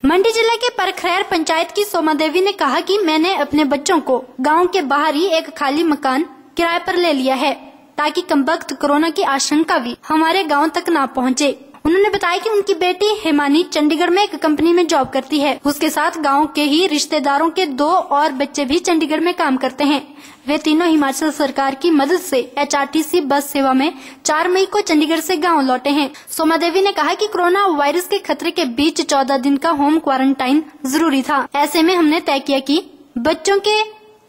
मंडी जिले के परखैर पंचायत की सोमा देवी ने कहा कि मैंने अपने बच्चों को गांव के बाहर ही एक खाली मकान किराए पर ले लिया है ताकि कमबख्त कोरोना की आशंका भी हमारे गांव तक ना पहुंचे। उन्होंने बताया कि उनकी बेटी हेमानी चंडीगढ़ में एक कंपनी में जॉब करती है। उसके साथ गांव के ही रिश्तेदारों के 2 और बच्चे भी चंडीगढ़ में काम करते हैं। वे तीनों हिमाचल सरकार की मदद से HRTC बस सेवा में 4 मई को चंडीगढ़ से गांव लौटे हैं। सोमा देवी ने कहा कि कोरोना वायरस के खतरे के बीच 14 दिन का होम क्वारंटाइन जरूरी था। ऐसे में हमने तय किया कि बच्चों के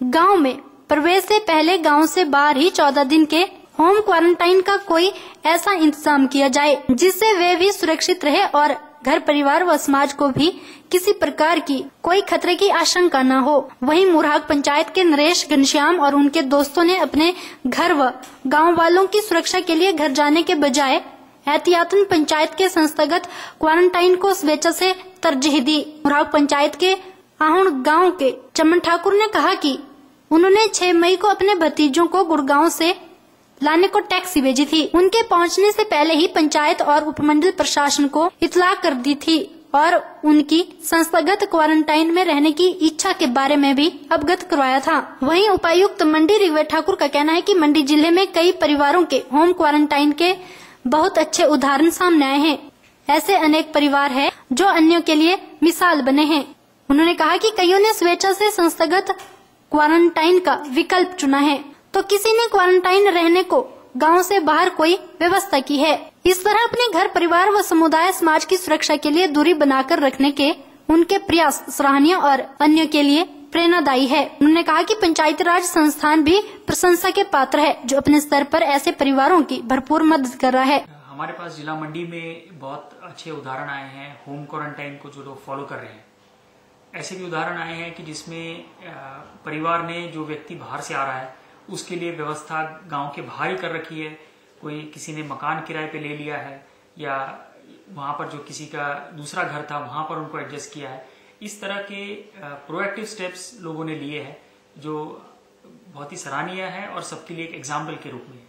गाँव में प्रवेश से पहले गाँव से बाहर ही 14 दिन के होम क्वारंटाइन का कोई ऐसा इंतजाम किया जाए जिससे वे भी सुरक्षित रहे और घर परिवार व समाज को भी किसी प्रकार की कोई खतरे की आशंका न हो। वहीं मुरहाग पंचायत के नरेश घनश्याम और उनके दोस्तों ने अपने घर व गांव वालों की सुरक्षा के लिए घर जाने के बजाय एहतियातन पंचायत के संस्थागत क्वारंटाइन को स्वेच्छा से तरजीह दी। मुरहाग पंचायत के आहूण गाँव के चमन ठाकुर ने कहा कि उन्होंने 6 मई को अपने भतीजों को गुड़गांव से लाने को टैक्सी भेजी थी। उनके पहुंचने से पहले ही पंचायत और उपमंडल प्रशासन को इत्तला कर दी थी और उनकी संस्थागत क्वारंटाइन में रहने की इच्छा के बारे में भी अवगत करवाया था। वहीं उपायुक्त मंडी ऋग्वेद ठाकुर का कहना है कि मंडी जिले में कई परिवारों के होम क्वारंटाइन के बहुत अच्छे उदाहरण सामने आए हैं। ऐसे अनेक परिवार है जो अन्यों के लिए मिसाल बने हैं। उन्होंने कहा कि कईयों ने स्वेच्छा से संस्थागत क्वारंटाइन का विकल्प चुना है तो किसी ने क्वारंटाइन रहने को गांव से बाहर कोई व्यवस्था की है। इस तरह अपने घर परिवार व समुदाय समाज की सुरक्षा के लिए दूरी बनाकर रखने के उनके प्रयास सराहनीय और अन्यों के लिए प्रेरणादायी है। उन्होंने कहा कि पंचायती राज संस्थान भी प्रशंसा के पात्र है जो अपने स्तर पर ऐसे परिवारों की भरपूर मदद कर रहा है। हमारे पास जिला मंडी में बहुत अच्छे उदाहरण आए हैं होम क्वारंटाइन को जो लोग फॉलो कर रहे हैं। ऐसे भी उदाहरण आए हैं कि जिसमें परिवार ने जो व्यक्ति बाहर से आ रहा है उसके लिए व्यवस्था गांव के बाहर ही कर रखी है। कोई किसी ने मकान किराए पे ले लिया है या वहां पर जो किसी का दूसरा घर था वहां पर उनको एडजस्ट किया है। इस तरह के प्रोएक्टिव स्टेप्स लोगों ने लिए हैं जो बहुत ही सराहनीय है और सबके लिए एक एग्जाम्पल के रूप में।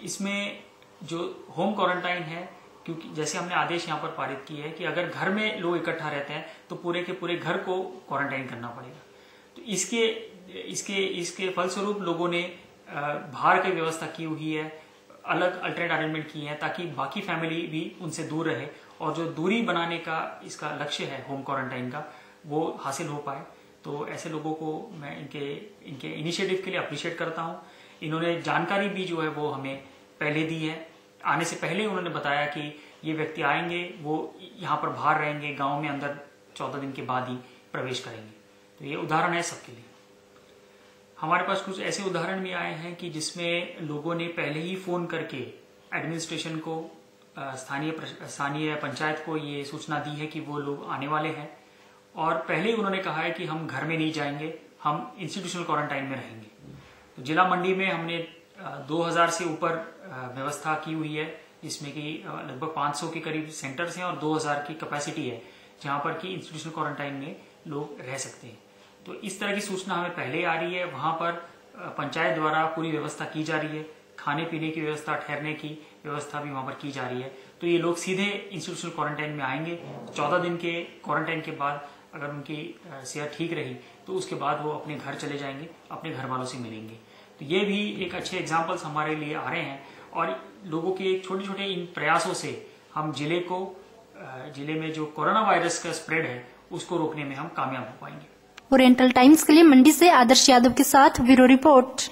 इसमें जो होम क्वारंटाइन है, क्योंकि जैसे हमने आदेश यहाँ पर पारित की है कि अगर घर में लोग इकट्ठा रहते हैं तो पूरे के पूरे घर को क्वारंटाइन करना पड़ेगा। तो इसके फलस्वरूप लोगों ने बाहर की व्यवस्था की हुई है, अलग अल्टरनेट अरेंजमेंट की है ताकि बाकी फैमिली भी उनसे दूर रहे और जो दूरी बनाने का इसका लक्ष्य है होम क्वारंटाइन का वो हासिल हो पाए। तो ऐसे लोगों को मैं इनके इनिशिएटिव के लिए अप्रिशिएट करता हूँ। इन्होंने जानकारी भी जो है वो हमें पहले दी है। आने से पहले उन्होंने बताया कि ये व्यक्ति आएंगे, वो यहाँ पर बाहर रहेंगे, गाँव में अंदर 14 दिन के बाद ही प्रवेश करेंगे। तो ये उदाहरण है सबके लिए। हमारे पास कुछ ऐसे उदाहरण भी आए हैं कि जिसमें लोगों ने पहले ही फोन करके एडमिनिस्ट्रेशन को, स्थानीय पंचायत को ये सूचना दी है कि वो लोग आने वाले हैं और पहले ही उन्होंने कहा है कि हम घर में नहीं जाएंगे, हम इंस्टीट्यूशनल क्वारंटाइन में रहेंगे। तो जिला मंडी में हमने 2000 से ऊपर व्यवस्था की हुई है जिसमें कि लगभग 500 के करीब सेंटर्स हैं और 2000 की कैपेसिटी है जहां पर कि इंस्टीट्यूशनल क्वारंटाइन में लोग रह सकते हैं। तो इस तरह की सूचना हमें पहले आ रही है। वहां पर पंचायत द्वारा पूरी व्यवस्था की जा रही है, खाने पीने की व्यवस्था, ठहरने की व्यवस्था भी वहां पर की जा रही है। तो ये लोग सीधे इंस्टीट्यूशनल क्वारंटाइन में आएंगे। 14 दिन के क्वारंटाइन के बाद अगर उनकी सेहत ठीक रही तो उसके बाद वो अपने घर चले जाएंगे, अपने घर वालों से मिलेंगे। तो ये भी एक अच्छे एग्जाम्पल्स हमारे लिए आ रहे हैं और लोगों के छोटे छोटे इन प्रयासों से हम जिले में जो कोरोना वायरस का स्प्रेड है उसको रोकने में हम कामयाब हो पाएंगे। ओरिएंटल टाइम्स के लिए मंडी से आदर्श यादव के साथ ब्यूरो रिपोर्ट।